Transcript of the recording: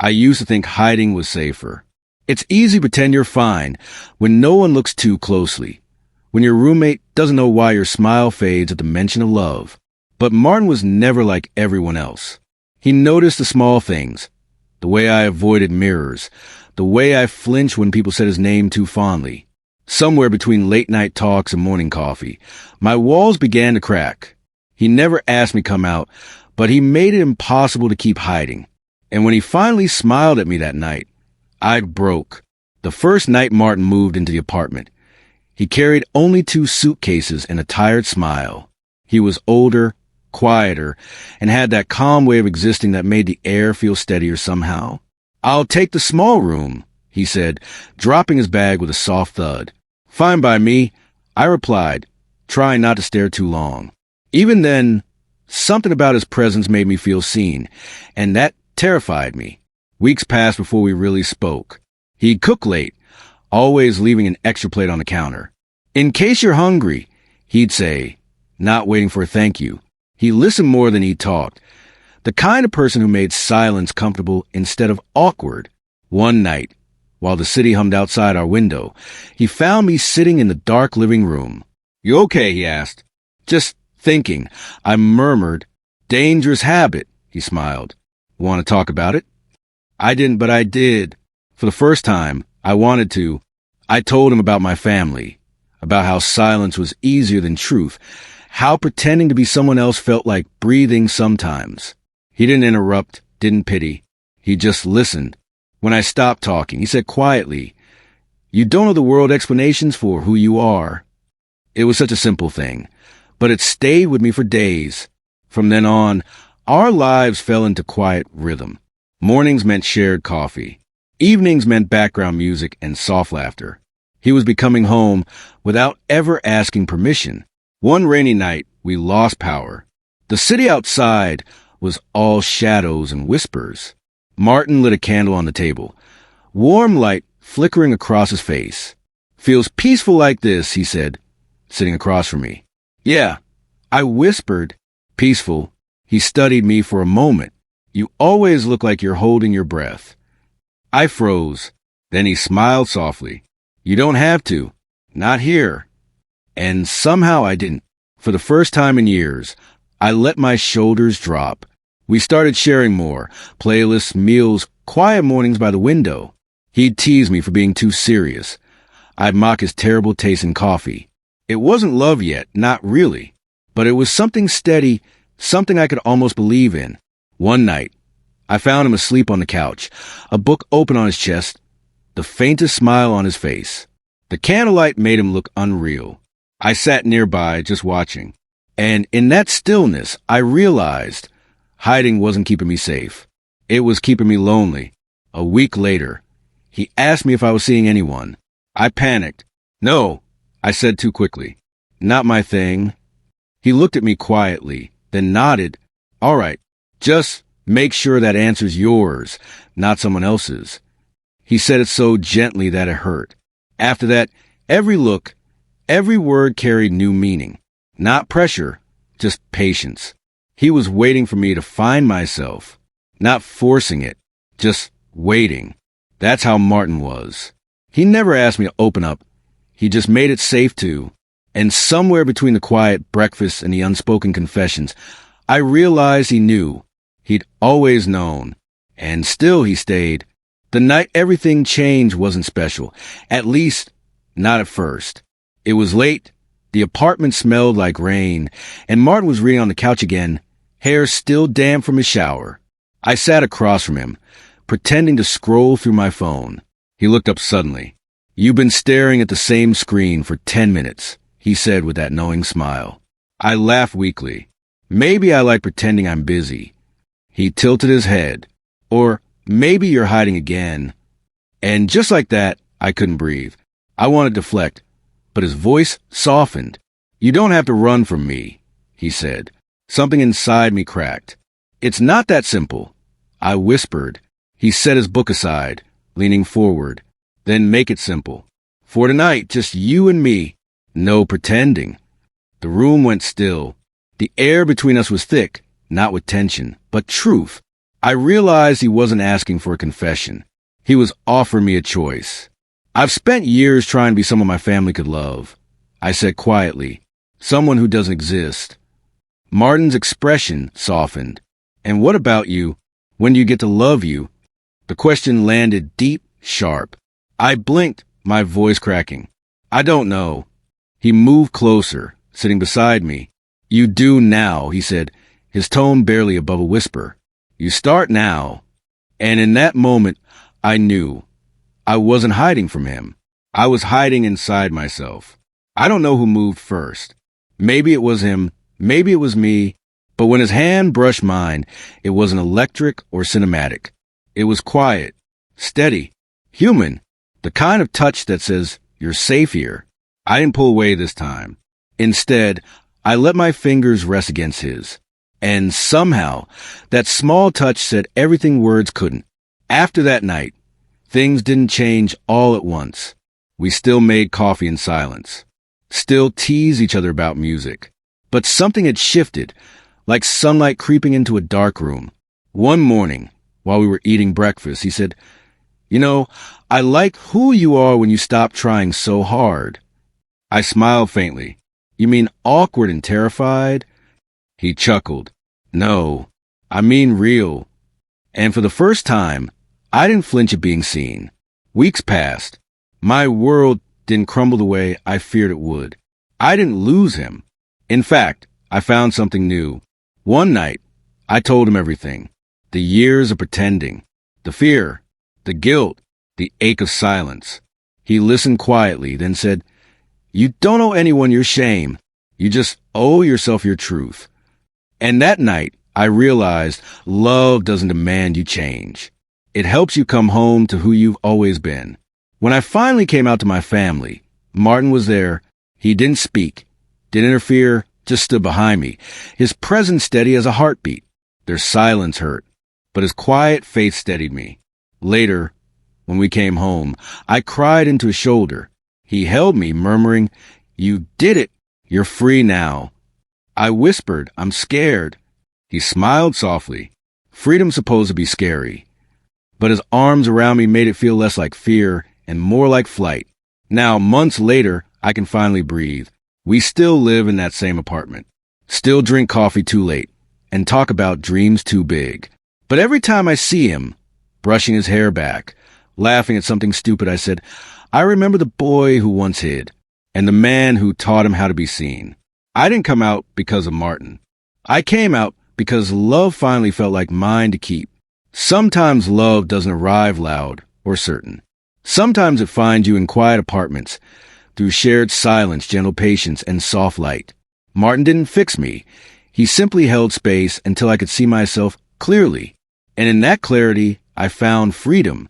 I used to think hiding was safer. It's easy to pretend you're fine when no one looks too closely, when your roommate doesn't know why your smile fades at the mention of love. But Martin was never like everyone else. He noticed the small things, the way I avoided mirrors, the way I flinched when people said his name too fondly. Somewhere between late-night talks and morning coffee, my walls began to crack. He never asked me to come out, but he made it impossible to keep hiding. And when he finally smiled at me that night, I broke. The first night Martin moved into the apartment, he carried only 2 suitcases and a tired smile. He was older, quieter, and had that calm way of existing that made the air feel steadier somehow. "I'll take the small room," he said, dropping his bag with a soft thud. "Fine by me," I replied, trying not to stare too long. Even then, something about his presence made me feel seen, and that terrified me. Weeks passed before we really spoke. He'd cook late, always leaving an extra plate on the counter. "In case you're hungry," he'd say, not waiting for a thank you. He listened more than he talked, the kind of person who made silence comfortable instead of awkward. One night, while the city hummed outside our window, he found me sitting in the dark living room. "You okay?" he asked. "Just thinking," I murmured. "Dangerous habit," he smiled. "Want to talk about it?" I didn't, but I did. For the first time, I wanted to. I told him about my family, about how silence was easier than truth, how pretending to be someone else felt like breathing sometimes. He didn't interrupt, didn't pity. He just listened. When I stopped talking, he said quietly, "You don't know the world explanations for who you are." It was such a simple thing, but it stayed with me for days. From then on, our lives fell into quiet rhythm. Mornings meant shared coffee. Evenings meant background music and soft laughter. He was becoming home without ever asking permission. One rainy night, we lost power. The city outside was all shadows and whispers. Martin lit a candle on the table, warm light flickering across his face. "Feels peaceful like this," he said, sitting across from me. "Yeah," I whispered. "Peaceful." He studied me for a moment. "You always look like you're holding your breath." I froze. Then he smiled softly. "You don't have to. Not here." And somehow I didn't. For the first time in years, I let my shoulders drop. We started sharing more, playlists, meals, quiet mornings by the window. He'd tease me for being too serious. I'd mock his terrible taste in coffee. It wasn't love yet, not really. But it was something steady, something I could almost believe in. One night, I found him asleep on the couch, a book open on his chest, the faintest smile on his face. The candlelight made him look unreal. I sat nearby, just watching. And in that stillness, I realized hiding wasn't keeping me safe. It was keeping me lonely. A week later, he asked me if I was seeing anyone. I panicked. "No," I said too quickly. "Not my thing." He looked at me quietly, then nodded. "All right, just make sure that answer's yours, not someone else's." He said it so gently that it hurt. After that, every look, every word carried new meaning. Not pressure, just patience. He was waiting for me to find myself, not forcing it, just waiting. That's how Martin was. He never asked me to open up. He just made it safe to. And somewhere between the quiet breakfasts and the unspoken confessions, I realized he knew. He'd always known. And still he stayed. The night everything changed wasn't special. At least, not at first. It was late. The apartment smelled like rain, and Martin was reading on the couch again, hair still damp from his shower. I sat across from him, pretending to scroll through my phone. He looked up suddenly. "You've been staring at the same screen for 10 minutes, he said with that knowing smile. I laughed weakly. Maybe I like pretending I'm busy. He tilted his head. Or maybe you're hiding again. And just like that, I couldn't breathe. I wanted to deflect, but his voice softened. "You don't have to run from me," he said. Something inside me cracked. "It's not that simple," I whispered. He set his book aside, leaning forward. "Then make it simple. For tonight, just you and me. No pretending." The room went still. The air between us was thick, not with tension, but truth. I realized he wasn't asking for a confession. He was offering me a choice. I've spent years trying to be someone my family could love. I said quietly, someone who doesn't exist. Martin's expression softened. And what about you? When do you get to love you? The question landed deep, sharp. I blinked, my voice cracking. I don't know. He moved closer, sitting beside me. You do now, he said, his tone barely above a whisper. You start now. And in that moment, I knew. I wasn't hiding from him. I was hiding inside myself. I don't know who moved first. Maybe it was him, maybe it was me, but when his hand brushed mine, it wasn't electric or cinematic. It was quiet, steady, human, the kind of touch that says, you're safe here. I didn't pull away this time. Instead, I let my fingers rest against his. And somehow, that small touch said everything words couldn't. After that night, things didn't change all at once. We still made coffee in silence, still teased each other about music. But something had shifted, like sunlight creeping into a dark room. One morning, while we were eating breakfast, he said, you know, I like who you are when you stop trying so hard. I smiled faintly. You mean awkward and terrified? He chuckled. No, I mean real. And for the first time, I didn't flinch at being seen. Weeks passed. My world didn't crumble the way I feared it would. I didn't lose him. In fact, I found something new. One night, I told him everything. The years of pretending, the fear, the guilt, the ache of silence. He listened quietly, then said, you don't owe anyone your shame. You just owe yourself your truth. And that night, I realized love doesn't demand you change. It helps you come home to who you've always been. When I finally came out to my family, Martin was there. He didn't speak, didn't interfere, just stood behind me, his presence steady as a heartbeat. Their silence hurt, but his quiet faith steadied me. Later, when we came home, I cried into his shoulder. He held me, murmuring, you did it. You're free now. I whispered, I'm scared. He smiled softly. Freedom's supposed to be scary. But his arms around me made it feel less like fear and more like flight. Now, months later, I can finally breathe. We still live in that same apartment, still drink coffee too late, and talk about dreams too big. But every time I see him, brushing his hair back, laughing at something stupid, I said, I remember the boy who once hid, and the man who taught him how to be seen. I didn't come out because of Martin. I came out because love finally felt like mine to keep. Sometimes love doesn't arrive loud or certain. Sometimes it finds you in quiet apartments, through shared silence, gentle patience, and soft light. Martin didn't fix me. He simply held space until I could see myself clearly. And in that clarity, I found freedom.